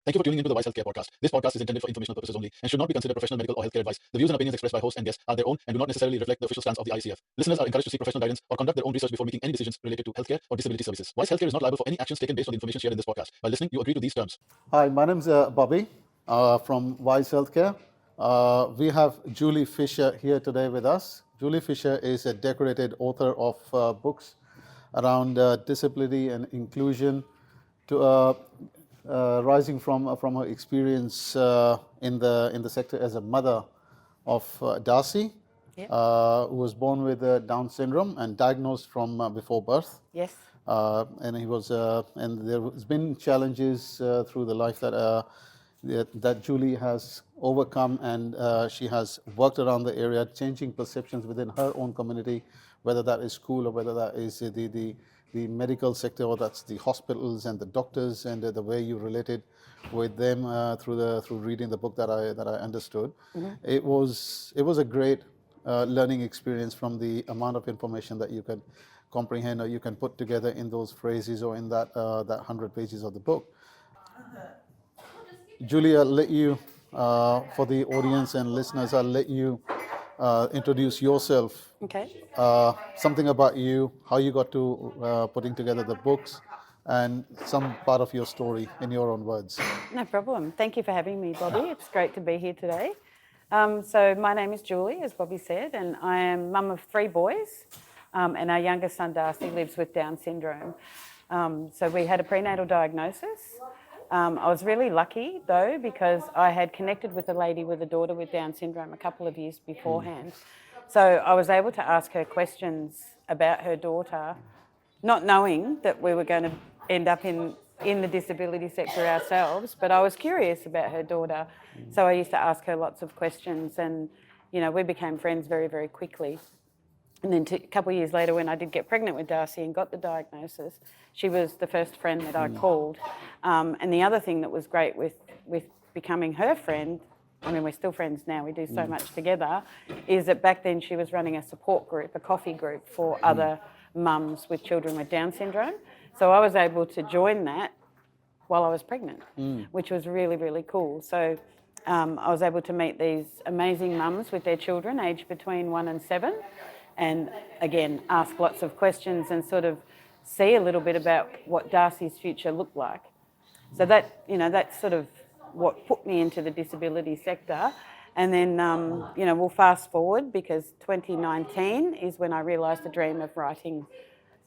Thank you for tuning into the Wise Healthcare Podcast. This podcast is intended for informational purposes only and should not be considered professional medical or healthcare advice. The views and opinions expressed by host and guests are their own and do not necessarily reflect the official stance of the ICF. Listeners are encouraged to seek professional guidance or conduct their own research before making any decisions related to healthcare or disability services. Wise Healthcare is not liable for any actions taken based on the information shared in this podcast. By listening, you agree to these terms. Hi, my name's Bobby from Wise Healthcare. We have Julie Fisher here today with us. Julie Fisher is a decorated author of books around disability and inclusion, to rising from her experience in the sector as a mother of Darcy, Yep. who was born with Down syndrome and diagnosed from before birth. Yes. And there's been challenges through the life that Julie has overcome, and she has worked around the area, changing perceptions within her own community, whether that is school or whether that is the medical sector, or that's the hospitals and the doctors, and the way you related with them through reading the book that I understood. Mm-hmm. It was a great learning experience from the amount of information that you can comprehend or you can put together in those phrases or in that 100 pages of the book. Julie, I'll let you, for the audience and listeners, I'll let you introduce yourself. Okay. Something about you, how you got to putting together the books, and some part of your story in your own words. No problem. Thank you for having me, Bobby. It's great to be here today. So my name is Julie, as Bobby said, and I am mum of 3 boys, and our youngest son, Darcy, lives with Down syndrome. So we had a prenatal diagnosis. I was really lucky, though, because I had connected with a lady with a daughter with Down syndrome a couple of years beforehand. So I was able to ask her questions about her daughter, not knowing that we were going to end up in the disability sector ourselves, but I was curious about her daughter. So I used to ask her lots of questions, and, we became friends very, very quickly. And then a couple of years later, when I did get pregnant with Darcy and got the diagnosis, she was the first friend that I called. And the other thing that was great with becoming her friend, I mean, we're still friends now, we do so much together, is that back then she was running a support group, a coffee group for other mums with children with Down syndrome. So I was able to join that while I was pregnant, which was really, really cool. So I was able to meet these amazing mums with their children aged between 1 and 7. And again, ask lots of questions and sort of see a little bit about what Darcy's future looked like. So that's sort of what put me into the disability sector. And then, we'll fast forward, because 2019 is when I realised the dream of writing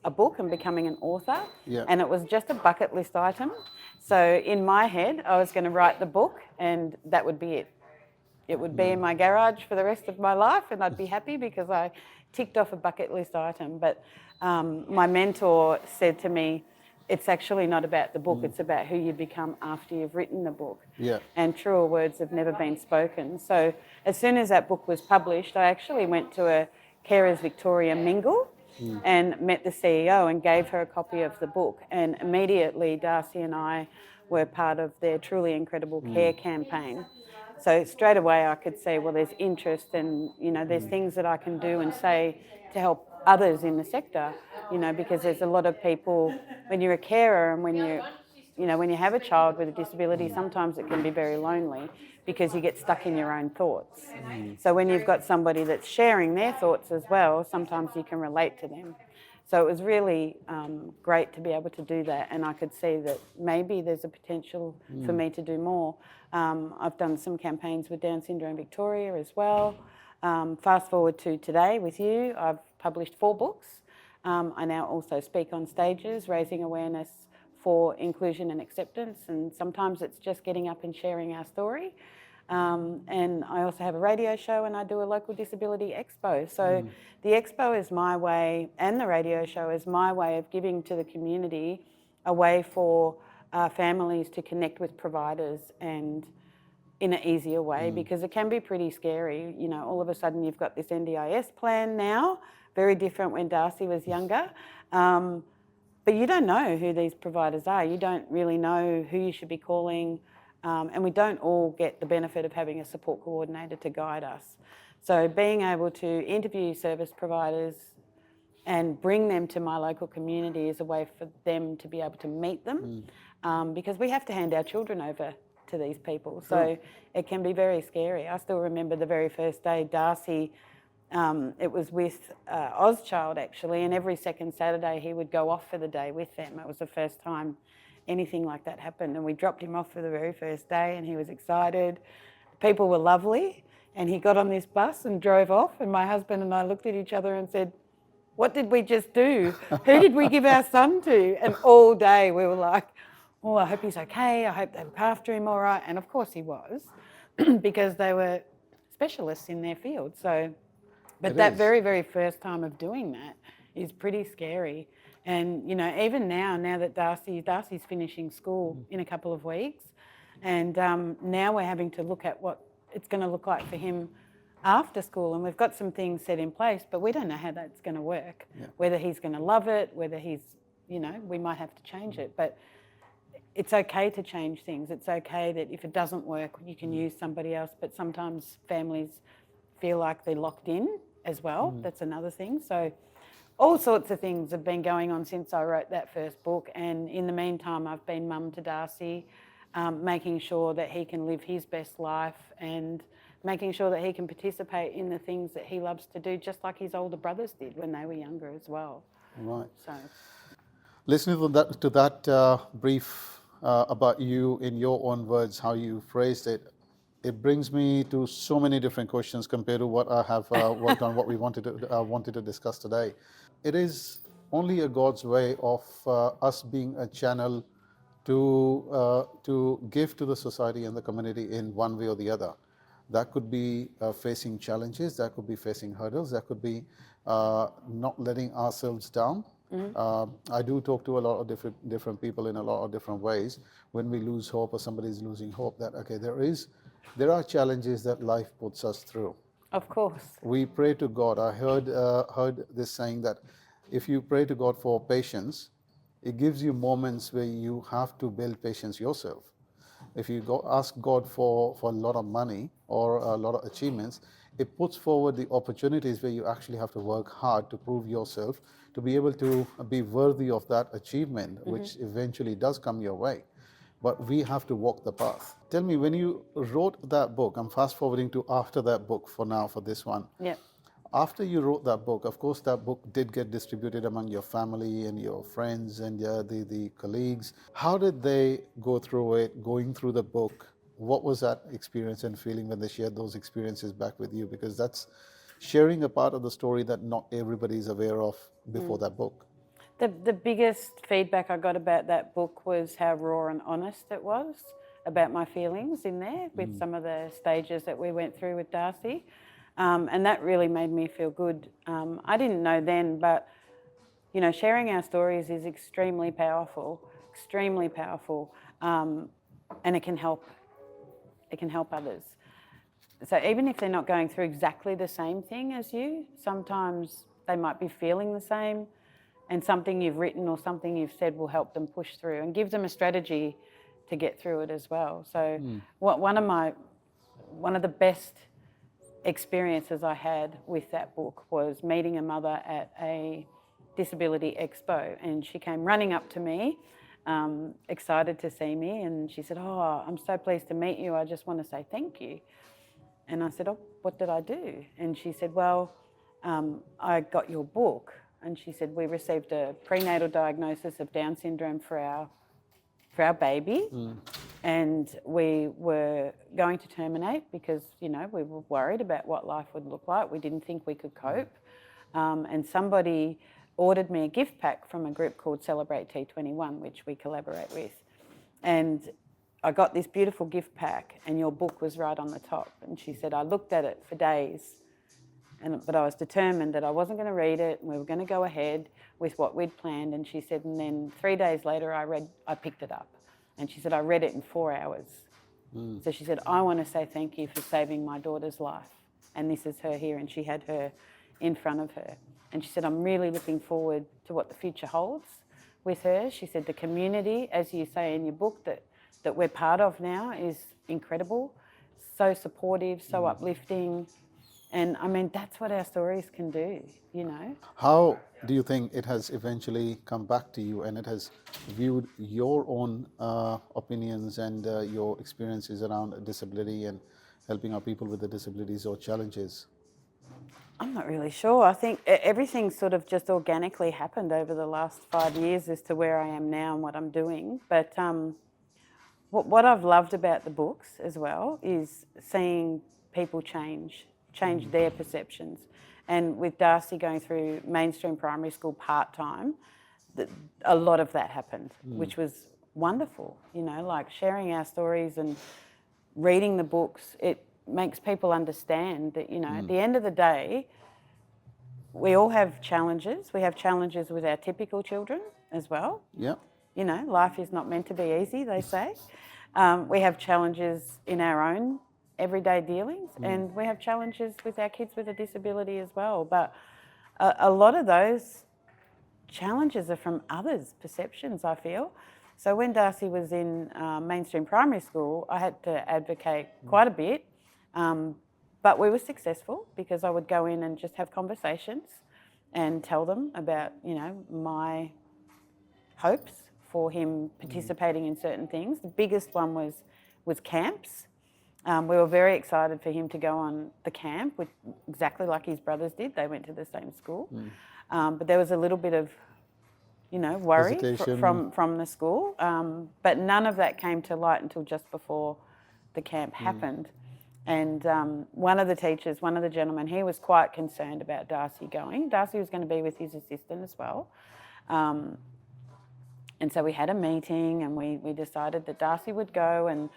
a book and becoming an author. Yeah. And it was just a bucket list item. So in my head, I was going to write the book and that would be it. It would be in my garage for the rest of my life and I'd be happy because I ticked off a bucket list item. But my mentor said to me, it's actually not about the book, it's about who you become after you've written the book. Yeah. And truer words have never been spoken. So as soon as that book was published, I actually went to a Carers Victoria mingle and met the CEO and gave her a copy of the book. And immediately Darcy and I were part of their Truly Incredible Care campaign. So straight away I could see, well, there's interest and, there's things that I can do and say to help others in the sector, because there's a lot of people, when you're a carer and when you have a child with a disability, sometimes it can be very lonely because you get stuck in your own thoughts. So when you've got somebody that's sharing their thoughts as well, sometimes you can relate to them. So it was really great to be able to do that, and I could see that maybe there's a potential for me to do more. I've done some campaigns with Down Syndrome Victoria as well. Fast forward to today with you, I've published 4 books. I now also speak on stages, raising awareness for inclusion and acceptance, and sometimes it's just getting up and sharing our story. And I also have a radio show and I do a local disability expo. So the expo is my way, and the radio show is my way of giving to the community a way for families to connect with providers and in an easier way, because it can be pretty scary. All of a sudden you've got this NDIS plan now, very different when Darcy was younger. But you don't know who these providers are. You don't really know who you should be calling. And we don't all get the benefit of having a support coordinator to guide us. So being able to interview service providers, and bring them to my local community as a way for them to be able to meet them, because we have to hand our children over to these people. So it can be very scary. I still remember the very first day, Darcy, it was with Ozchild actually, and every second Saturday he would go off for the day with them. It was the first time anything like that happened, and we dropped him off for the very first day, and he was excited. People were lovely, and he got on this bus and drove off, and my husband and I looked at each other and said, what did we just do? Who did we give our son to? And all day we were like, oh, I hope he's okay. I hope they look after him all right. And of course he was, because they were specialists in their field. So, but that very, very first time of doing that is pretty scary. And, you know, even now that Darcy's finishing school in a couple of weeks, and now we're having to look at what it's going to look like for him after school, and we've got some things set in place, but we don't know how that's going to work, whether he's going to love it, whether he's, you know, we might have to change it. But it's okay to change things. It's okay that if it doesn't work, you can use somebody else, but sometimes families feel like they're locked in as well. That's another thing. So all sorts of things have been going on since I wrote that first book, and in the meantime I've been mum to Darcy, making sure that he can live his best life and making sure that he can participate in the things that he loves to do, just like his older brothers did when they were younger as well. Right. So, listening to that brief about you in your own words, how you phrased it, it brings me to so many different questions compared to what I have worked on, what we wanted to discuss today. It is only a God's way of us being a channel to give to the society and the community in one way or the other. That could be facing challenges, that could be facing hurdles, that could be not letting ourselves down. I do talk to a lot of different people in a lot of different ways. When we lose hope or somebody's losing hope, that okay, there are challenges that life puts us through. of course. We pray to God. I heard this saying that if you pray to God for patience, it gives you moments where you have to build patience yourself. If you ask God for a lot of money or a lot of achievements, it puts forward the opportunities where you actually have to work hard to prove yourself, to be able to be worthy of that achievement, which eventually does come your way. But we have to walk the path. Tell me, when you wrote that book, I'm fast forwarding to after that book for now, for this one. Yep. After you wrote that book, of course, that book did get distributed among your family and your friends and the colleagues. How did they go through it, going through the book? What was that experience and feeling when they shared those experiences back with you? Because that's sharing a part of the story that not everybody is aware of before that book. The biggest feedback I got about that book was how raw and honest it was about my feelings in there with some of the stages that we went through with Darcy. And that really made me feel good. I didn't know then, but you know, sharing our stories is extremely powerful, and it can help others. So even if they're not going through exactly the same thing as you, sometimes they might be feeling the same, and something you've written or something you've said will help them push through and give them a strategy to get through it as well. So one of the best experiences I had with that book was meeting a mother at a disability expo, and she came running up to me, excited to see me, and she said, "Oh, I'm so pleased to meet you. I just want to say thank you." And I said, "Oh, what did I do?" And she said, "Well, I got your book." And she said, "We received a prenatal diagnosis of Down syndrome for our baby, and we were going to terminate because, you know, we were worried about what life would look like. We didn't think we could cope. And somebody ordered me a gift pack from a group called Celebrate T21, which we collaborate with. And I got this beautiful gift pack, and your book was right on the top." And she said, "I looked at it for days, but I was determined that I wasn't going to read it, and we were going to go ahead with what we'd planned." And she said, and then 3 days later I picked it up. And she said, "I read it in 4 hours." So she said, "I want to say thank you for saving my daughter's life." And this is her here, and she had her in front of her. And she said, "I'm really looking forward to what the future holds with her." She said, "The community, as you say in your book, that we're part of now is incredible, so supportive, so uplifting. And I mean, that's what our stories can do, you know. How do you think it has eventually come back to you and it has viewed your own opinions and your experiences around disability and helping our people with the disabilities or challenges? I'm not really sure. I think everything sort of just organically happened over the last 5 years as to where I am now and what I'm doing. But what I've loved about the books as well is seeing people change their perceptions. And with Darcy going through mainstream primary school part-time, a lot of that happened, which was wonderful, you know, like sharing our stories and reading the books. It makes people understand that, you know, at the end of the day, we all have challenges. We have challenges with our typical children as well. Yeah. You know, life is not meant to be easy, they say. We have challenges in our own everyday dealings, and we have challenges with our kids with a disability as well. But a lot of those challenges are from others' perceptions, I feel. So when Darcy was in mainstream primary school, I had to advocate quite a bit, but we were successful because I would go in and just have conversations and tell them about, you know, my hopes for him participating in certain things. The biggest one was camps. We were very excited for him to go on the camp, which exactly like his brothers did. They went to the same school. But there was a little bit of, you know, worry Hesitation. from the school. But none of that came to light until just before the camp happened. And one of the teachers, one of the gentlemen, he was quite concerned about Darcy going. Darcy was going to be with his assistant as well. And so we had a meeting and we decided that Darcy would go, and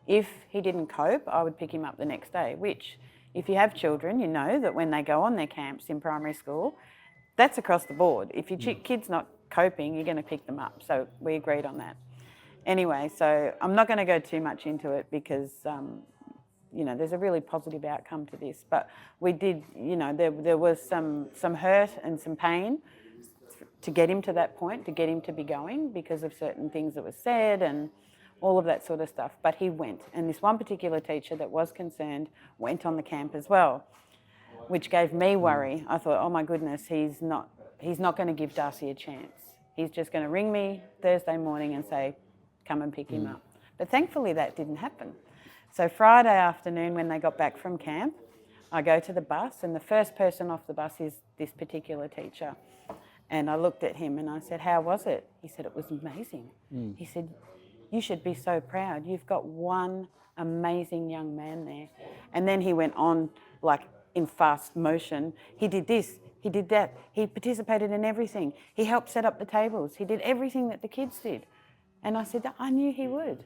if he didn't cope, I would pick him up the next day, which if you have children, you know that when they go on their camps in primary school, that's across the board. If your kid's not coping, you're going to pick them up. So we agreed on that. Anyway, so I'm not going to go too much into it because, you know, there's a really positive outcome to this. But we did, you know, there was some hurt and some pain to get him to that point, to get him to be going because of certain things that were said and all of that sort of stuff. But he went. And this one particular teacher that was concerned went on the camp as well, which gave me worry. I thought, oh my goodness, he's not going to give Darcy a chance. He's just going to ring me Thursday morning and say, come and pick him up. But thankfully that didn't happen. So Friday afternoon when they got back from camp, I go to the bus and the first person off the bus is this particular teacher. And I looked at him and I said, how was it? He said, it was amazing. He said, you should be so proud. You've got one amazing young man there. And then he went on like in fast motion. He did this, he did that. He participated in everything. He helped set up the tables. He did everything that the kids did. And I said, I knew he would.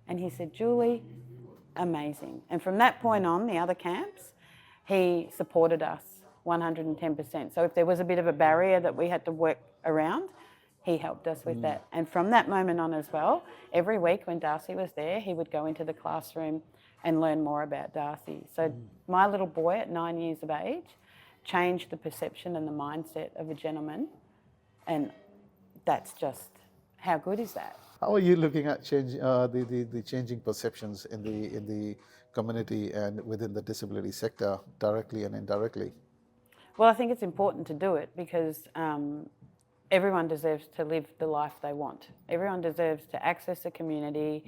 And he said, Julie, amazing. And from that point on, the other camps, he supported us 110%. So if there was a bit of a barrier that we had to work around, he helped us with that. And from that moment on as well, every week when Darcy was there, he would go into the classroom and learn more about Darcy. So my little boy at 9 years of age changed the perception and the mindset of a gentleman. And that's just, how good is that? How are you looking at the changing perceptions in the community and within the disability sector, directly and indirectly? Well, I think it's important to do it because everyone deserves to live the life they want. Everyone deserves to access a community.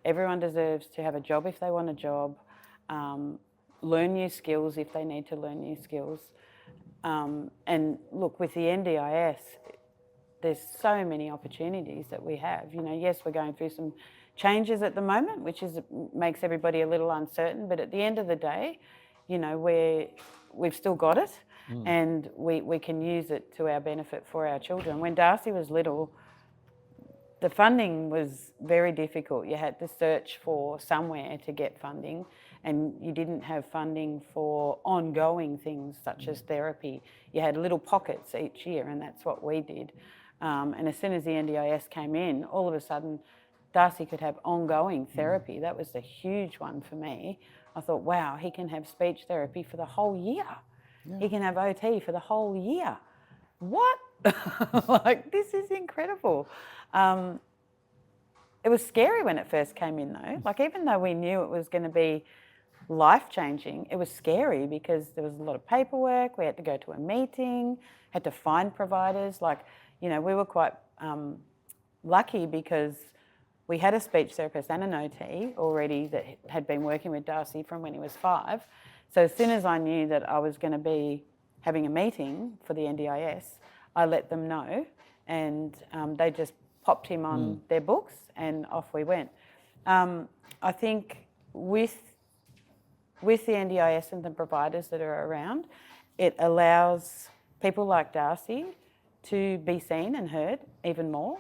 Everyone deserves to have a job if they want a job, learn new skills if they need to learn new skills. And look, with the NDIS, there's so many opportunities that we have. You know, yes, we're going through some changes at the moment, which makes everybody a little uncertain, but at the end of the day, you know, we've still got it and we can use it to our benefit for our children. When Darcy was little, the funding was very difficult. You had to search for somewhere to get funding and you didn't have funding for ongoing things such as therapy. You had little pockets each year and that's what we did. And as soon as the NDIS came in, all of a sudden Darcy could have ongoing therapy. That was a huge one for me. I thought, wow, he can have speech therapy for the whole year. Yeah. He can have OT for the whole year. What? Like, this is incredible. It was scary when it first came in though. Like, even though we knew it was going to be life-changing. It was scary because there was a lot of paperwork. We had to go to a meeting, had to find providers. Like, you know, we were quite lucky because we had a speech therapist and an OT already that had been working with Darcy from when he was 5. So as soon as I knew that I was going to be having a meeting for the NDIS, I let them know, and they just popped him on their books, and off we went. I think with the NDIS and the providers that are around, it allows people like Darcy to be seen and heard even more,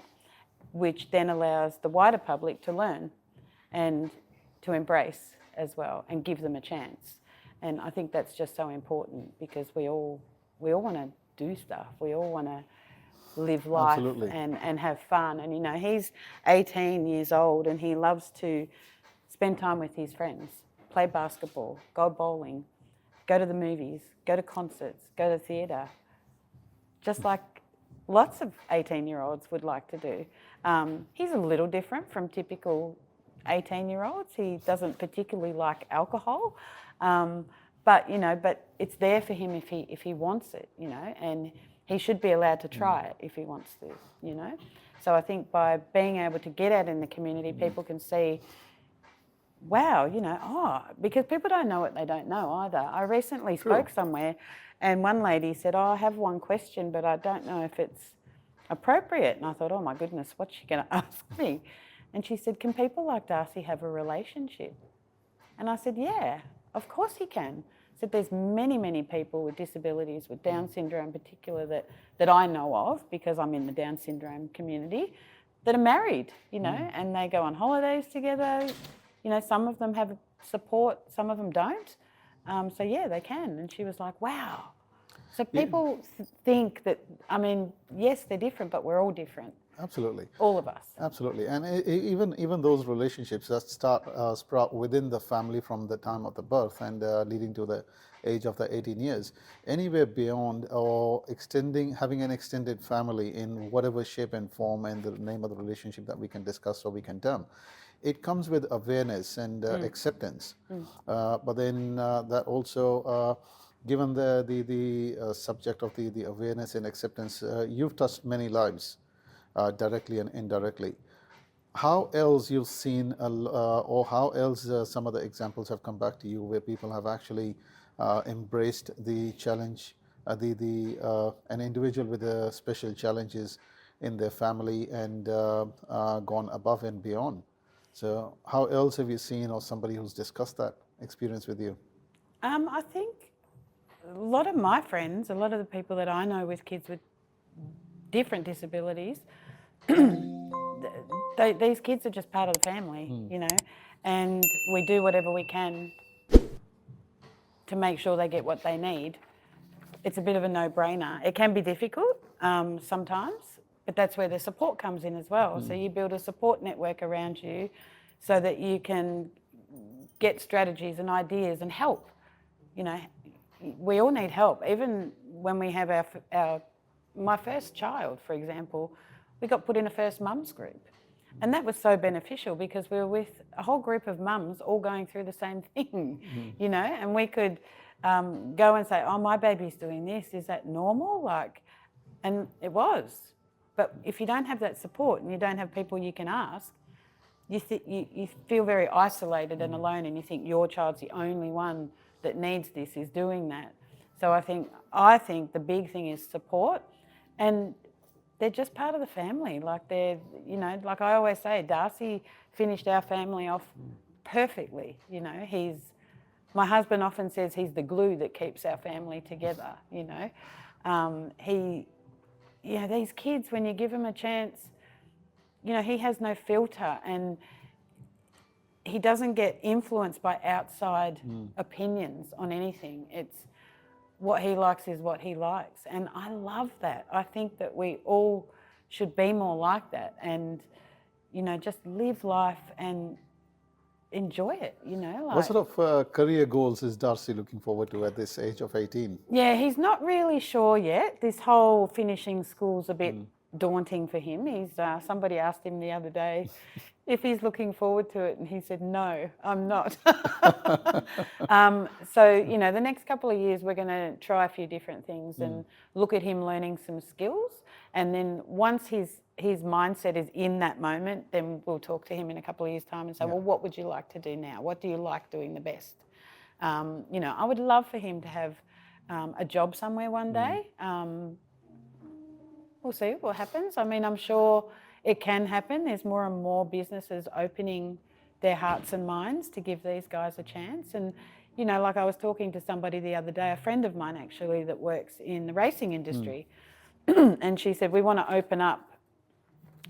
which then allows the wider public to learn and to embrace as well and give them a chance. And I think that's just so important because we all want to do stuff. We all want to live life and have fun. And, you know, he's 18 years old and he loves to spend time with his friends, play basketball, go bowling, go to the movies, go to concerts, go to theatre, just like lots of 18-year-olds would like to do. He's a little different from typical 18-year-olds. He doesn't particularly like alcohol, but it's there for him if he wants it, you know, and he should be allowed to try it if he wants to, you know. So I think by being able to get out in the community, people can see, wow, you know, because people don't know what they don't know either. I recently spoke somewhere and one lady said, I have one question, but I don't know if it's appropriate. And I thought, oh my goodness, what's she going to ask me? And she said, can people like Darcy have a relationship? And I said, yeah, of course he can. I said, there's many, many people with disabilities, with Down syndrome in particular, that I know of, because I'm in the Down syndrome community, that are married, you know, and they go on holidays together. You know, some of them have support, some of them don't. So yeah, they can. And she was like, wow. So people think that, I mean, yes, they're different, but we're all different. Absolutely. All of us. Absolutely. And even those relationships that sprout within the family from the time of the birth and leading to the age of the 18 years, anywhere beyond or having an extended family in whatever shape and form and the name of the relationship that we can discuss or we can term, it comes with awareness and acceptance. But then that also, given the subject of the awareness and acceptance, you've touched many lives. Directly and indirectly. How else you've seen, or how else some of the examples have come back to you where people have actually embraced the challenge, an individual with special challenges in their family and gone above and beyond? So how else have you seen, or somebody who's discussed that experience with you? I think a lot of my friends, a lot of the people that I know with kids with different disabilities, these kids are just part of the family, you know, and we do whatever we can to make sure they get what they need. It's a bit of a no-brainer. It can be difficult sometimes, but that's where the support comes in as well. So you build a support network around you so that you can get strategies and ideas and help. You know, we all need help. Even when we have my first child, for example, we got put in a first mums group. And that was so beneficial because we were with a whole group of mums all going through the same thing, you know, and we could go and say, oh, my baby's doing this, is that normal? And it was. But if you don't have that support and you don't have people you can ask, you feel very isolated and alone, and you think your child's the only one that needs this, is doing that. So I think the big thing is support, and they're just part of the family. Like they're, you know, like I always say, Darcy finished our family off perfectly. You know, my husband often says he's the glue that keeps our family together, you know. You know, these kids, when you give them a chance, you know, he has no filter and he doesn't get influenced by outside opinions on anything. It's what he likes is what he likes. And I love that. I think that we all should be more like that and, you know, just live life and enjoy it, you know. What sort of career goals is Darcy looking forward to at this age of 18? Yeah, he's not really sure yet. This whole finishing school's a bit daunting for him. Somebody asked him the other day if he's looking forward to it, and he said, "No, I'm not." So, the next couple of years we're going to try a few different things and look at him learning some skills, and then once his mindset is in that moment, then we'll talk to him in a couple of years' time and say, well, what would you like to do now? What do you like doing the best? I would love for him to have a job somewhere one day. We'll see what happens. I mean, I'm sure it can happen. There's more and more businesses opening their hearts and minds to give these guys a chance. And, like I was talking to somebody the other day, a friend of mine actually that works in the racing industry, and she said, we want to open up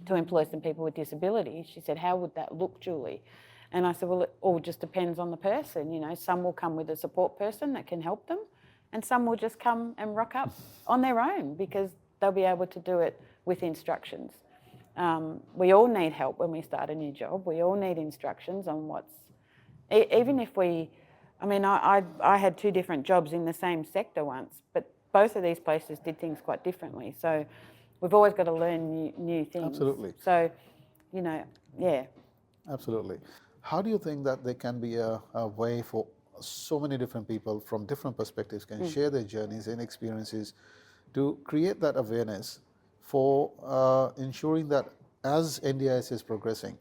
to employ some people with disabilities. She said, how would that look, Julie? And I said, well, it all just depends on the person. Some will come with a support person that can help them, and some will just come and rock up on their own because they'll be able to do it with instructions. We all need help when we start a new job. We all need instructions on even if I had 2 different jobs in the same sector once, but both of these places did things quite differently. So we've always got to learn new things. Absolutely. So, yeah. Absolutely. How do you think that there can be a way for so many different people from different perspectives can share their journeys and experiences to create that awareness for ensuring that as NDIS is progressing,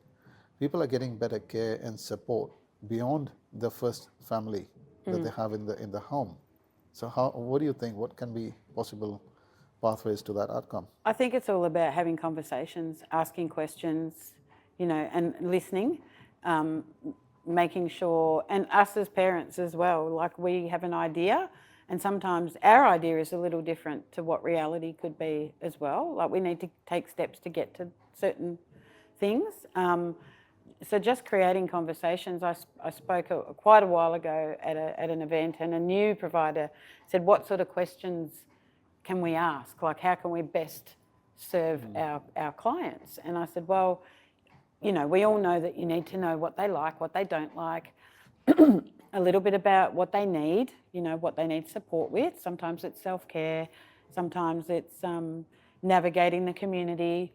people are getting better care and support beyond the first family that they have in the home? So what do you think? What can be possible pathways to that outcome? I think it's all about having conversations, asking questions, and listening, making sure, and us as parents as well, like we have an idea, and sometimes our idea is a little different to what reality could be as well. Like we need to take steps to get to certain things. So just creating conversations. I spoke quite a while ago at an event, and a new provider said, what sort of questions can we ask? Like, how can we best serve our clients? And I said, well, we all know that you need to know what they like, what they don't like, a little bit about what they need, what they need support with. Sometimes it's self-care, sometimes it's navigating the community.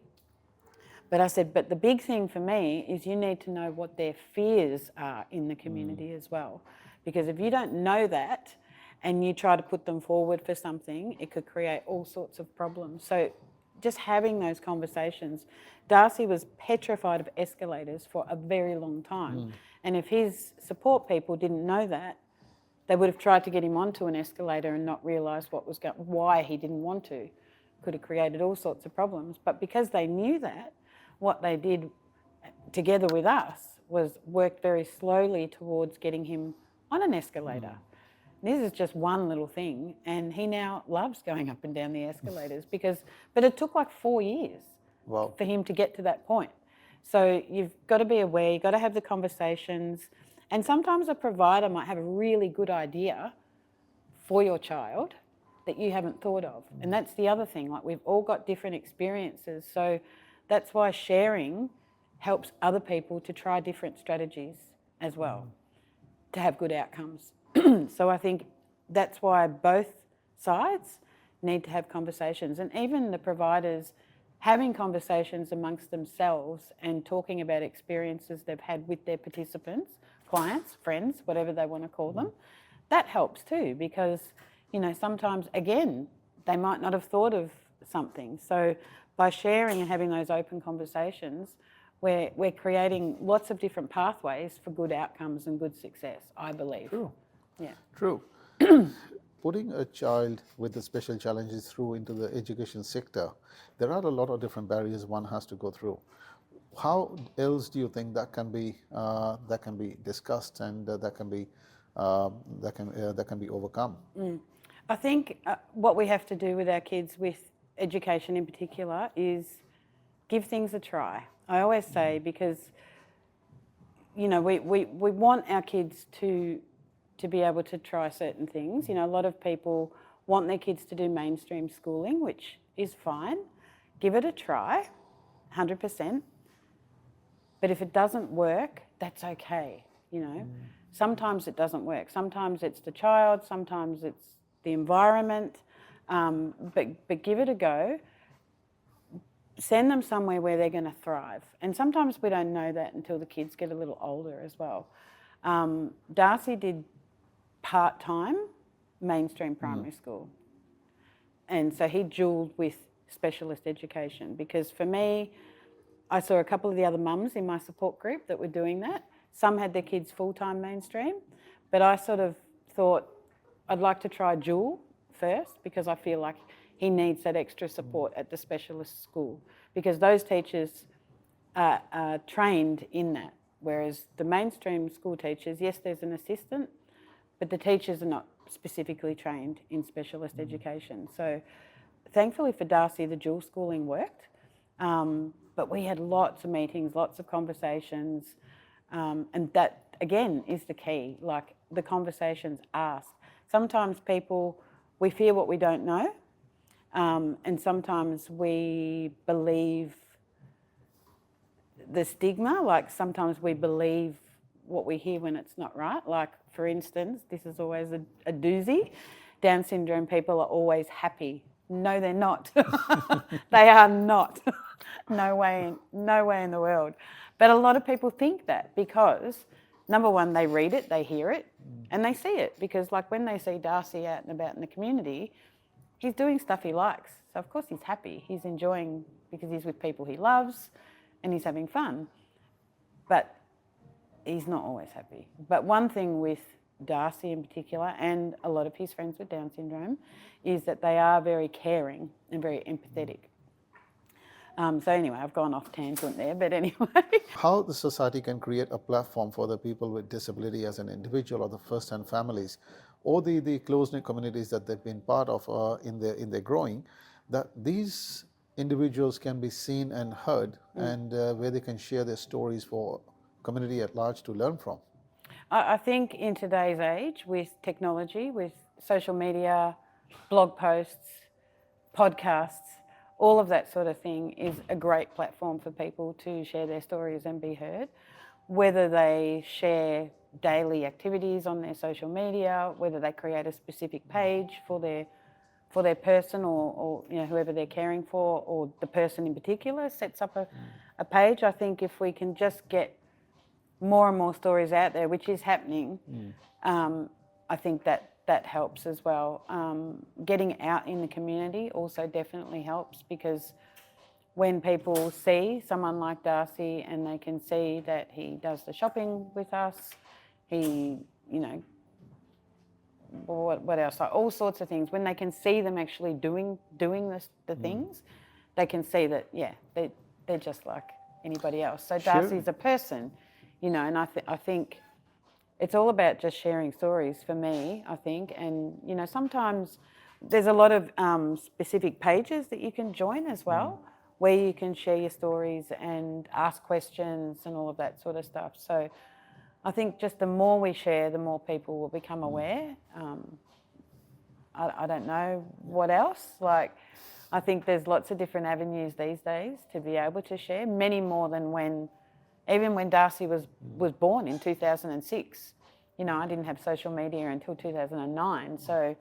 But I said, but the big thing for me is you need to know what their fears are in the community as well. Because if you don't know that and you try to put them forward for something, it could create all sorts of problems. So just having those conversations. Darcy was petrified of escalators for a very long time. And if his support people didn't know that, they would have tried to get him onto an escalator and not realised why he didn't want to. Could have created all sorts of problems. But because they knew that, what they did together with us was worked very slowly towards getting him on an escalator. This is just one little thing, and he now loves going up and down the escalators but it took like 4 years for him to get to that point. So you've got to be aware, you've got to have the conversations, and sometimes a provider might have a really good idea for your child that you haven't thought of. And that's the other thing, like we've all got different experiences, so that's why sharing helps other people to try different strategies as well to have good outcomes. So I think that's why both sides need to have conversations, and even the providers having conversations amongst themselves and talking about experiences they've had with their participants, clients, friends, whatever they want to call them. That helps too, because sometimes again they might not have thought of something. So by sharing and having those open conversations, we're creating lots of different pathways for good outcomes and good success, I believe. True. Yeah. True. Putting a child with the special challenges through into the education sector, there are a lot of different barriers one has to go through. How else do you think that can be discussed and that can be overcome? I think what we have to do with our kids, with education in particular, is give things a try. I always say, because we want our kids to be able to try certain things. A lot of people want their kids to do mainstream schooling, which is fine. Give it a try, 100%. But if it doesn't work, that's okay, Sometimes it doesn't work. Sometimes it's the child, sometimes it's the environment, but give it a go. send them somewhere where they're going to thrive. And sometimes we don't know that until the kids get a little older as well. Darcy did part-time mainstream primary school. And so he dualled with specialist education, because for me, I saw a couple of the other mums in my support group that were doing that. Some had their kids full-time mainstream, but I sort of thought I'd like to try dual first, because I feel like he needs that extra support at the specialist school, because those teachers are trained in that. Whereas the mainstream school teachers, yes, there's an assistant, but the teachers are not specifically trained in specialist education. So thankfully for Darcy, the dual schooling worked. But we had lots of meetings, lots of conversations, and that, again, is the key, like the conversations asked. Sometimes we fear what we don't know, and sometimes we believe the stigma, like sometimes we believe what we hear when it's not right. Like, for instance, this is always a doozy. Down syndrome people are always happy. No, they're not. They are not. No way in the world. But a lot of people think that because, number one, they read it, they hear it, and they see it. Because like when they see Darcy out and about in the community, he's doing stuff he likes. So of course he's happy. He's enjoying because he's with people he loves and he's having fun. But he's not always happy. But one thing with Darcy in particular, and a lot of his friends with Down syndrome, is that they are very caring and very empathetic. So anyway, I've gone off tangent there, but anyway. How the society can create a platform for the people with disability as an individual, or the first-hand families, or the close-knit communities that they've been part of in their growing, that these individuals can be seen and heard, and where they can share their stories for community at large to learn from. I think in today's age, with technology, with social media, blog posts, podcasts, all of that sort of thing is a great platform for people to share their stories and be heard. Whether they share daily activities on their social media, whether they create a specific page for their person or you know, whoever they're caring for, or the person in particular sets up a page. I think if we can just get more and more stories out there, which is happening, I think that helps as well. Getting out in the community also definitely helps, because when people see someone like Darcy and they can see that he does the shopping with us, he, you know, what else? Like all sorts of things. When they can see them actually doing the things, they can see that, yeah, they're just like anybody else. So Darcy's a person, you know, and I think it's all about just sharing stories for me, I think. And, you know, sometimes there's a lot of specific pages that you can join as well, where you can share your stories and ask questions and all of that sort of stuff. So I think just the more we share, the more people will become aware. I don't know what else. Like, I think there's lots of different avenues these days to be able to share, many more than even when Darcy was born in 2006. You know, I didn't have social media until 2009. So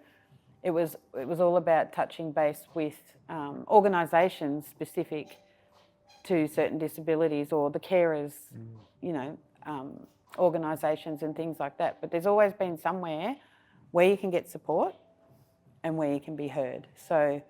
it was all about touching base with organisations specific to certain disabilities, or the carers, you know, organisations and things like that. But there's always been somewhere where you can get support and where you can be heard. So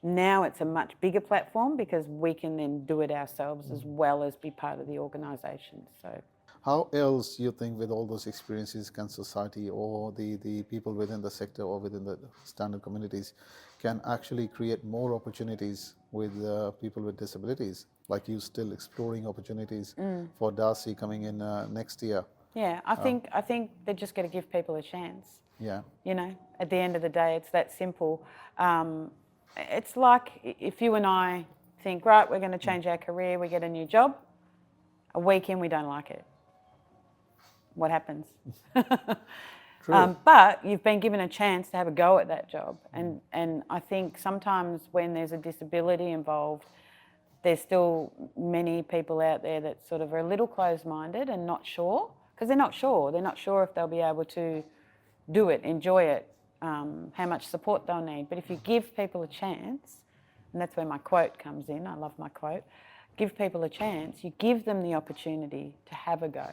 now it's a much bigger platform, because we can then do it ourselves as well as be part of the organisation. So, how else you think, with all those experiences, can society or the people within the sector or within the standard communities can actually create more opportunities with people with disabilities? Like you still exploring opportunities for Darcy coming in next year. Yeah, I think they're just going to give people a chance. Yeah. You know, at the end of the day, it's that simple. It's like if you and I think, right, we're going to change our career, we get a new job, a week in we don't like it. What happens? True. But you've been given a chance to have a go at that job. And I think sometimes when there's a disability involved, there's still many people out there that sort of are a little closed-minded and not sure, because they're not sure. They're not sure if they'll be able to do it, enjoy it, how much support they'll need. But if you give people a chance, and that's where my quote comes in. I love my quote. Give people a chance. You give them the opportunity to have a go,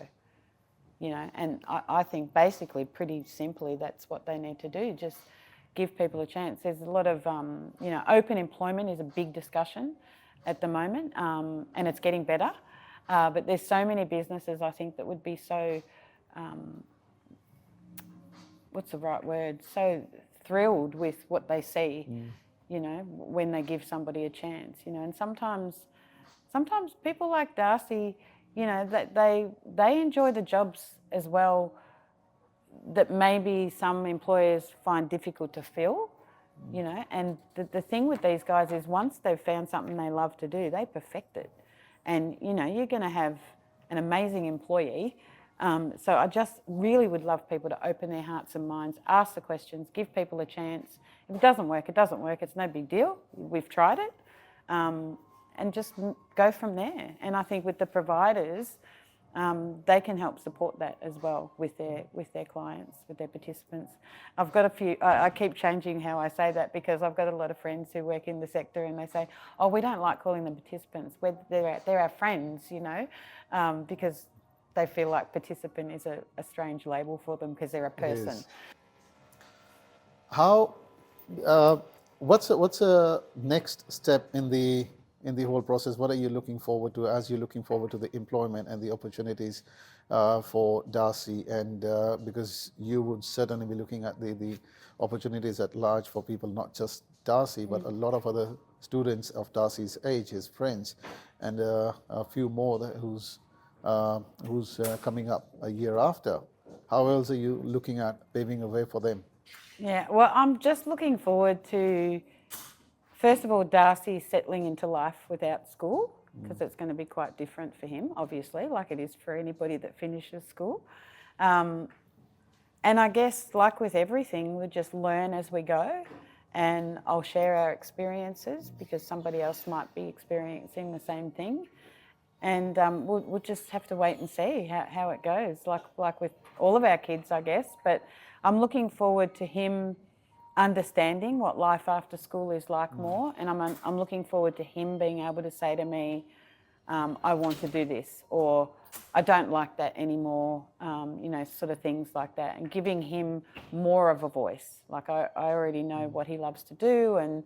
you know, and I think basically pretty simply that's what they need to do, just give people a chance. There's a lot of, you know, open employment is a big discussion at the moment, and it's getting better, but there's so many businesses I think that would be so, what's the right word, so thrilled with what they see, you know, when they give somebody a chance, you know, and sometimes people like Darcy, you know, that they enjoy the jobs as well that maybe some employers find difficult to fill, you know, and the thing with these guys is once they've found something they love to do, they perfect it. And, you know, you're going to have an amazing employee. So I just really would love people to open their hearts and minds, ask the questions, give people a chance. If it doesn't work, it doesn't work. It's no big deal. We've tried it. And just go from there. And I think with the providers, they can help support that as well with their clients, with their participants. I've got a few, I keep changing how I say that because I've got a lot of friends who work in the sector and they say, oh, we don't like calling them participants. They're our friends, you know, because they feel like participant is a strange label for them because they're a person. How, what's a next step in the whole process? What are you looking forward to as you're looking forward to the employment and the opportunities for Darcy? And because you would certainly be looking at the opportunities at large for people, not just Darcy, but a lot of other students of Darcy's age, his friends, and a few more who's coming up a year after. How else are you looking at paving a way for them? Yeah, well, I'm just looking forward to, first of all, Darcy settling into life without school, because it's going to be quite different for him, obviously, like it is for anybody that finishes school. And I guess, like with everything, we'll just learn as we go, and I'll share our experiences because somebody else might be experiencing the same thing. And we'll just have to wait and see how it goes, like with all of our kids, I guess. But I'm looking forward to him understanding what life after school is like more, and I'm looking forward to him being able to say to me, I want to do this, or I don't like that anymore, you know, sort of things like that, and giving him more of a voice. Like I already know what he loves to do, and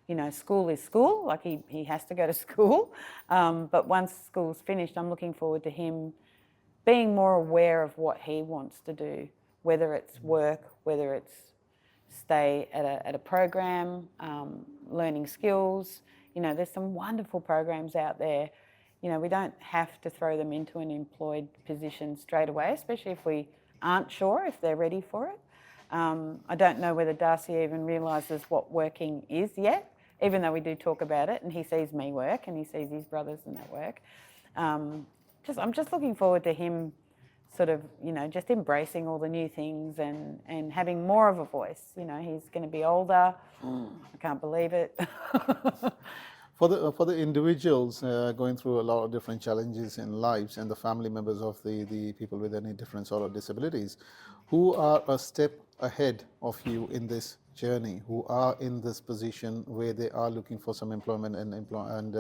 you know, school is school, like he has to go to school. But once school's finished, I'm looking forward to him being more aware of what he wants to do, whether it's work, whether it's stay at a program, learning skills. You know, there's some wonderful programs out there. You know, we don't have to throw them into an employed position straight away, especially if we aren't sure if they're ready for it. I don't know whether Darcy even realises what working is yet, even though we do talk about it, and he sees me work and he sees his brothers and that work. I'm just looking forward to him sort of, you know, just embracing all the new things and having more of a voice. You know, he's going to be older. I can't believe it. For the individuals going through a lot of different challenges in lives, and the family members of the people with any different sort of disabilities, who are a step ahead of you in this journey, who are in this position where they are looking for some employment and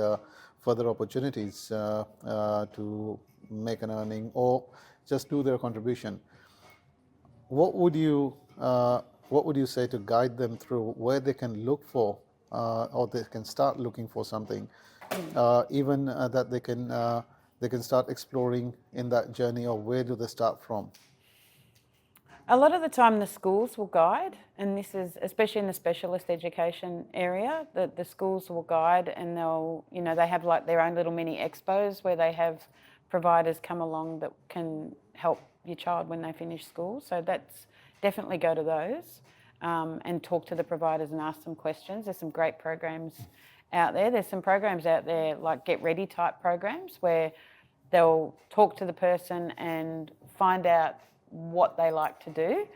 further opportunities to make an earning or just do their contribution, what would you say to guide them through where they can look for or they can start looking for something, even that they can start exploring in that journey, or where do they start from? A lot of the time the schools will guide, and this is especially in the specialist education area, that the schools will guide, and they'll, you know, they have like their own little mini expos where they have providers come along that can help your child when they finish school. So that's definitely go to those and talk to the providers and ask them questions. There's some great programs out there. There's some programs out there like Get Ready type programs where they'll talk to the person and find out what they like to do,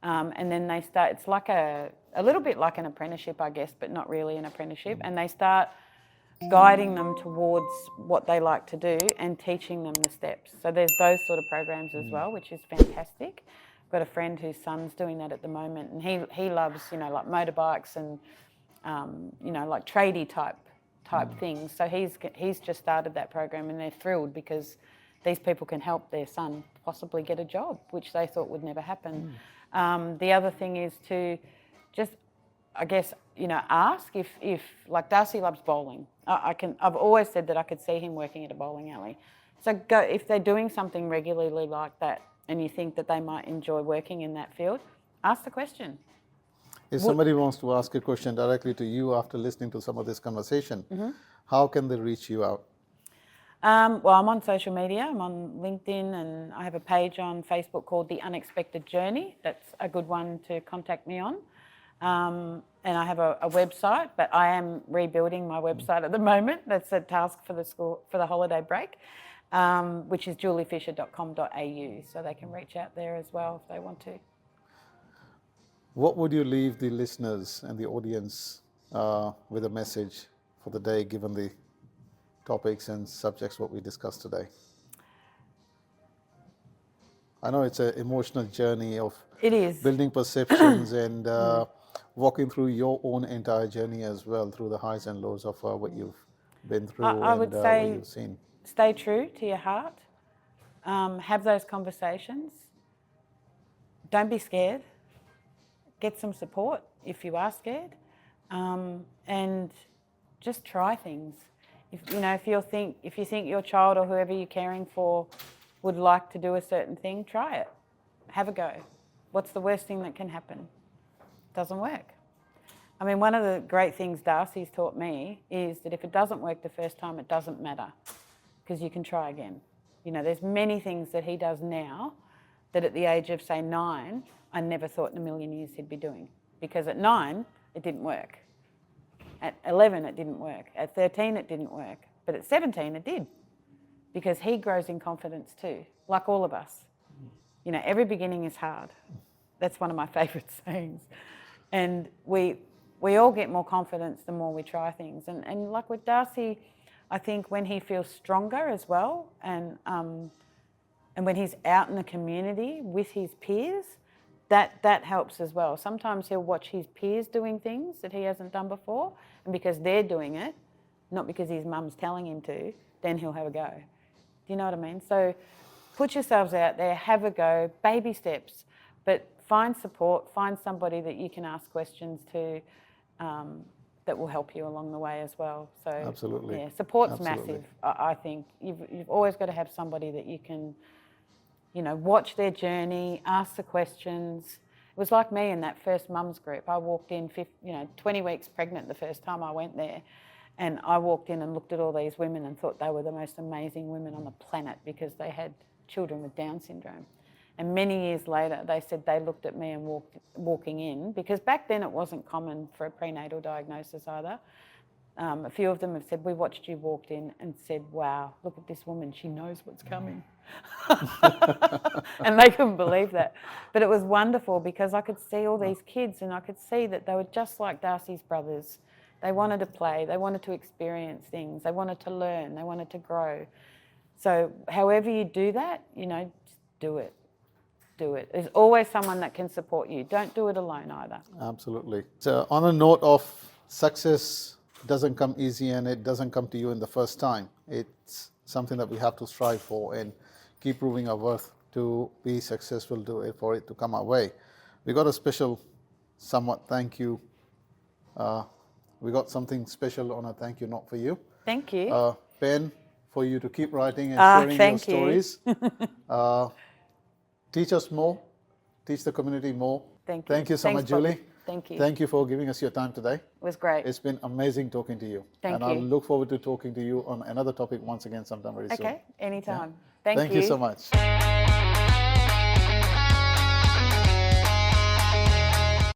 and then they start, it's like a little bit like an apprenticeship, I guess, but not really an apprenticeship, and they start guiding them towards what they like to do and teaching them the steps. So there's those sort of programs as well, which is fantastic. I've got a friend whose son's doing that at the moment, and he loves, you know, like motorbikes and you know, like tradie type type things. So he's just started that program, and they're thrilled because these people can help their son possibly get a job, which they thought would never happen. The other thing is to just, I guess, ask if like Darcy loves bowling. I've always said that I could see him working at a bowling alley. So go, if they're doing something regularly like that and you think that they might enjoy working in that field, ask the question. If somebody wants to ask a question directly to you after listening to some of this conversation, how can they reach you out? Well, I'm on social media. I'm on LinkedIn, and I have a page on Facebook called The Unexpected Journey. That's a good one to contact me on. And I have a website, but I am rebuilding my website at the moment. That's a task for the holiday break, which is juliefisher.com.au. So they can reach out there as well if they want to. What would you leave the listeners and the audience with a message for the day, given the topics and subjects what we discussed today? I know it's an emotional journey of building perceptions and walking through your own entire journey as well, through the highs and lows of what you've been through I would say what you've seen. Stay true to your heart. Have those conversations. Don't be scared. Get some support if you are scared, and just try things. If you think your child or whoever you're caring for would like to do a certain thing, try it. Have a go. What's the worst thing that can happen? Doesn't work. I mean, one of the great things Darcy's taught me is that if it doesn't work the first time, it doesn't matter, because you can try again. There's many things that he does now that at the age of, say, 9, I never thought in a million years he'd be doing. Because at 9, it didn't work. At 11, it didn't work. At 13, it didn't work. But at 17, it did. Because he grows in confidence too, like all of us. Every beginning is hard. That's one of my favourite sayings. And we all get more confidence the more we try things. And like with Darcy, I think when he feels stronger as well, and when he's out in the community with his peers, that helps as well. Sometimes he'll watch his peers doing things that he hasn't done before, and because they're doing it, not because his mum's telling him to, then he'll have a go. Do you know what I mean? So put yourselves out there, have a go, baby steps, but find support, find somebody that you can ask questions to that will help you along the way as well. So absolutely. Yeah, support's massive, I think. You've always got to have somebody that you can watch their journey, ask the questions. It was like me in that first mums group. I walked in 20 weeks pregnant the first time I went there, and I walked in and looked at all these women and thought they were the most amazing women on the planet because they had children with Down syndrome. And many years later, they said they looked at me and walking in, because back then it wasn't common for a prenatal diagnosis either. A few of them have said, we watched you walked in and said, wow, look at this woman, she knows what's coming. And they couldn't believe that. But it was wonderful because I could see all these kids and I could see that they were just like Darcy's brothers. They wanted to play, they wanted to experience things, they wanted to learn, they wanted to grow. So however you do that, just do it. Do it. There's always someone that can support you. Don't do it alone either. Absolutely. So on a note of success doesn't come easy, and it doesn't come to you in the first time. It's something that we have to strive for and keep proving our worth to be successful, for it to come our way. We got a special, somewhat thank you. We got something special on a thank you note for you. Thank you. Pen for you to keep writing and sharing your stories. Teach us more, teach the community more. Thank you. Thank you so much, Julie. Thank you. Thank you for giving us your time today. It was great. It's been amazing talking to you. Thank you. And I'll look forward to talking to you on another topic once again sometime very soon. Okay, anytime. Yeah. Thank you so much.